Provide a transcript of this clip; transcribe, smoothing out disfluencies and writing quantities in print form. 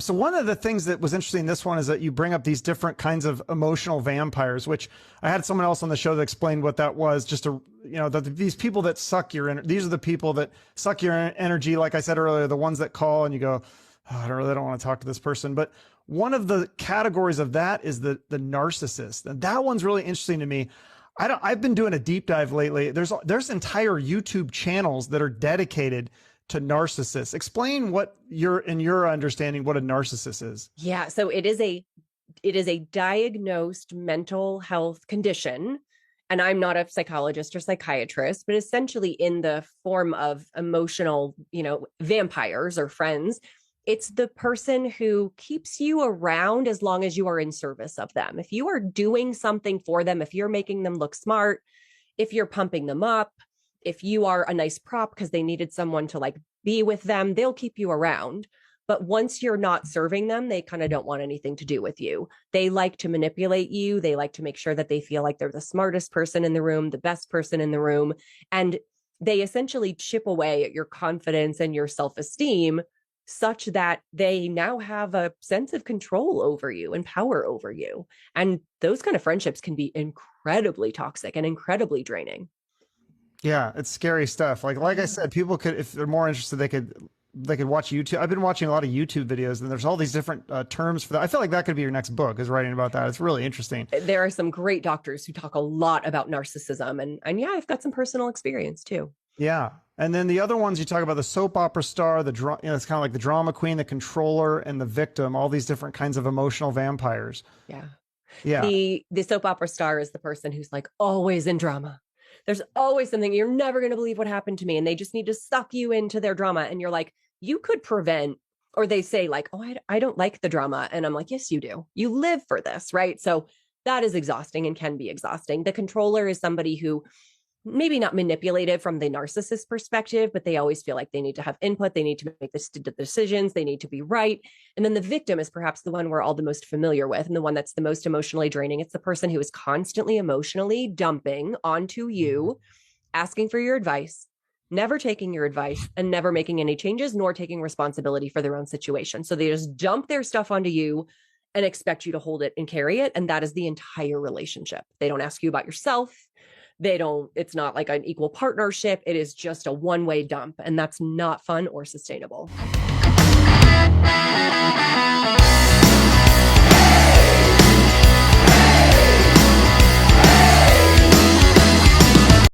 So one of the things that was interesting in this one is that you bring up these different kinds of emotional vampires, which I had someone else on the show that explained what that was. These people that suck your energy. These are the people that suck your energy. Like I said earlier, the ones that call and you go, oh, I really don't want to talk to this person. But one of the categories of that is the narcissist, and that one's really interesting to me. I've been doing a deep dive lately. There's entire YouTube channels that are dedicated to narcissists. Explain in your understanding, what a narcissist is. Yeah. So it is a diagnosed mental health condition. And I'm not a psychologist or psychiatrist, but essentially in the form of emotional, vampires or friends. It's the person who keeps you around as long as you are in service of them. If you are doing something for them, if you're making them look smart, if you're pumping them up, if you are a nice prop because they needed someone to be with them, they'll keep you around. But once you're not serving them, they kind of don't want anything to do with you. They like to manipulate you. They like to make sure that they feel like they're the smartest person in the room, the best person in the room. And they essentially chip away at your confidence and your self-esteem such that they now have a sense of control over you and power over you. And those kind of friendships can be incredibly toxic and incredibly draining. Yeah, it's scary stuff. Like I said, people could, if they're more interested, they could watch YouTube. I've been watching a lot of YouTube videos, and there's all these different terms for that. I feel like that could be your next book, is writing about that. It's really interesting. There are some great doctors who talk a lot about narcissism, and yeah, I've got some personal experience too. Yeah. And then the other ones you talk about, the soap opera star, it's kind of like the drama queen, the controller, and the victim, all these different kinds of emotional vampires. Yeah. Yeah. The soap opera star is the person who's always in drama. There's always something, you're never going to believe what happened to me. And they just need to suck you into their drama. And you're like, you could prevent, or they say oh, I don't like the drama. And I'm like, yes, you do. You live for this, right? So that is exhausting and can be exhausting. The controller is somebody who maybe not manipulative from the narcissist perspective, but they always feel like they need to have input. They need to make the decisions. They need to be right. And then the victim is perhaps the one we're all the most familiar with, and the one that's the most emotionally draining. It's the person who is constantly emotionally dumping onto you, asking for your advice, never taking your advice, and never making any changes, nor taking responsibility for their own situation. So they just dump their stuff onto you and expect you to hold it and carry it. And that is the entire relationship. They don't ask you about yourself. It's not like an equal partnership. It is just a one-way dump, and that's not fun or sustainable.